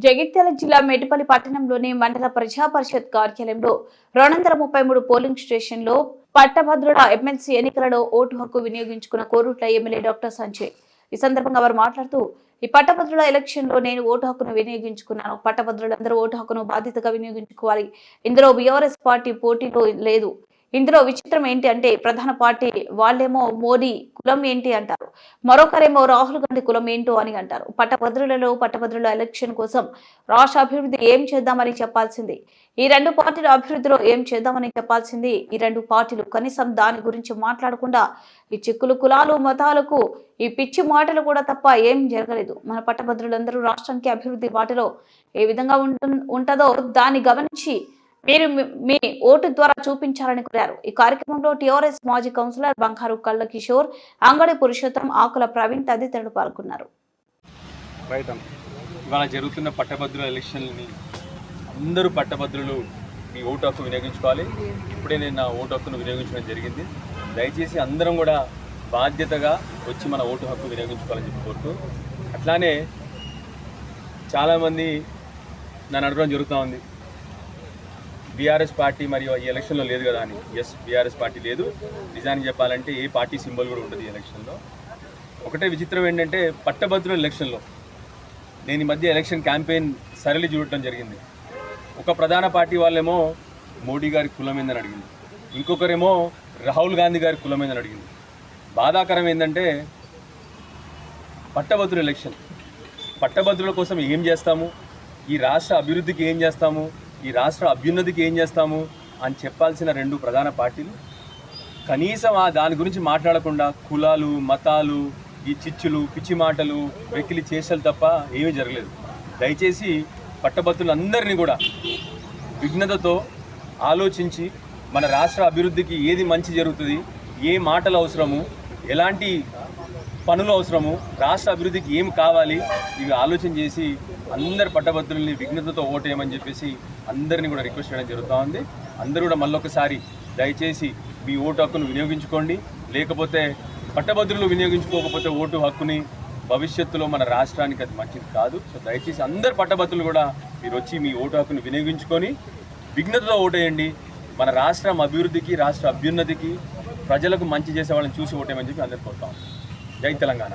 జగిత్యాల జిల్లా మేడిపల్లి పట్టణంలోని మండల ప్రజా పరిషత్ కార్యాలయంలో 233 పోలింగ్ స్టేషన్లో పట్టభద్రుల ఎమ్మెల్సీ ఎన్నికలలో ఓటు హక్కు వినియోగించుకున్న కోరుట్ల ఎమ్మెల్యే డాక్టర్ సంజయ్. ఈ సందర్భంగా వారు మాట్లాడుతూ, ఈ పట్టభద్రుల ఎలక్షన్ లో నేను ఓటు హక్కును వినియోగించుకున్నాను. పట్టభద్రులందరూ ఓటు హక్కును బాధ్యతగా వినియోగించుకోవాలి. ఇందులో బీఆర్ఎస్ పార్టీ పోటీలో లేదు. ఇందులో విచిత్రం ఏంటి అంటే, ప్రధాన పార్టీ వాళ్ళేమో మోడీ కులం ఏంటి అంటారు, మరొకరేమో రాహుల్ గాంధీ కులం ఏంటో అని అంటారు. పట్టభద్రుల ఎలక్షన్ కోసం రాష్ట్ర అభివృద్ధి ఏం చేద్దామని చెప్పాల్సింది ఈ రెండు పార్టీల అభివృద్ధిలో ఏం చేద్దామని చెప్పాల్సింది ఈ రెండు పార్టీలు. కనీసం దాని గురించి మాట్లాడకుండా ఈ చిక్కులు కులాలు మతాలకు ఈ పిచ్చి మాటలు కూడా తప్ప ఏం జరగలేదు. మన పట్టభద్రులందరూ రాష్ట్రానికి అభివృద్ధి వాటిలో ఏ విధంగా ఉంటుందో దాన్ని గమనించి మీరు మీ ఓటు ద్వారా చూపించాలని కోరారు. ఈ కార్యక్రమంలో టీఆర్ఎస్ మాజీ కౌన్సిలర్ బంగారు కళ్ళ కిషోర్, అంగడి పురుషోత్తం, ఆకుల ప్రవీణ్ తదితరులు పాల్గొన్నారు. ఇవాళ జరుగుతున్న పట్టభద్రుల ఎలక్షన్ని అందరూ పట్టభద్రులు మీ ఓటు హక్కు వినియోగించుకోవాలి. ఇప్పుడే నేను నా ఓటు హక్కును వినియోగించడం జరిగింది. దయచేసి అందరం కూడా బాధ్యతగా వచ్చి మన ఓటు హక్కు వినియోగించుకోవాలని చెప్పి కోరుతూ, అట్లానే చాలామంది నన్ను అడగడం జరుగుతూ ఉంది, బీఆర్ఎస్ పార్టీ మరియు ఈ ఎలక్షన్లో లేదు కదా అని. ఎస్, బీఆర్ఎస్ పార్టీ లేదు. నిజానికి చెప్పాలంటే ఏ పార్టీ సింబల్ కూడా ఉండదు ఈ ఎలక్షన్లో. ఒకటే విచిత్రం ఏంటంటే, పట్టభద్రుల ఎలక్షన్లో నేను ఈ మధ్య ఎలక్షన్ క్యాంపెయిన్ సరళి చూడటం జరిగింది. ఒక ప్రధాన పార్టీ వాళ్ళేమో మోడీ గారి కులమైందని అడిగింది, ఇంకొకరేమో రాహుల్ గాంధీ గారి కులమైందని అడిగింది. బాధాకరం ఏంటంటే, పట్టభద్రుల ఎలక్షన్, పట్టభద్రుల కోసం ఏం చేస్తాము, ఈ రాష్ట్ర అభివృద్ధికి ఏం చేస్తాము, ఈ రాష్ట్ర అభ్యున్నతికి ఏం చేస్తాము అని చెప్పాల్సిన రెండు ప్రధాన పార్టీలు కనీసం దాని గురించి మాట్లాడకుండా కులాలు మతాలు ఈ చిచ్చులు పిచ్చి మాటలు వెకిలి చేసలు తప్ప ఏమీ జరగలేదు. దయచేసి పట్టభద్రులందరినీ కూడా విఘ్నతతో ఆలోచించి మన రాష్ట్ర అభివృద్ధికి ఏది మంచి జరుగుతుంది, ఏ మాటలు అవసరము, ఎలాంటి పనులు అవసరము, రాష్ట్ర అభివృద్ధికి ఏం కావాలి, ఇవి ఆలోచన చేసి అందరు పట్టభద్రుల్ని విఘ్నతతో ఓటేయమని చెప్పేసి అందరినీ కూడా రిక్వెస్ట్ చేయడం జరుగుతూ ఉంది. అందరూ కూడా మళ్ళొకసారి దయచేసి మీ ఓటు హక్కును వినియోగించుకోండి. లేకపోతే పట్టభద్రులు వినియోగించుకోకపోతే ఓటు హక్కుని భవిష్యత్తులో మన రాష్ట్రానికి అది మంచిది కాదు. సో దయచేసి అందరు పట్టభద్రులు కూడా మీరు వచ్చి మీ ఓటు హక్కును వినియోగించుకొని విఘ్నతతో ఓటేయండి. మన రాష్ట్రం అభివృద్ధికి రాష్ట్ర అభ్యున్నతికి ప్రజలకు మంచి చేసే వాళ్ళని చూసి ఓటేయమని చెప్పి అందరు కోరుతాం. జై తెలంగాణ.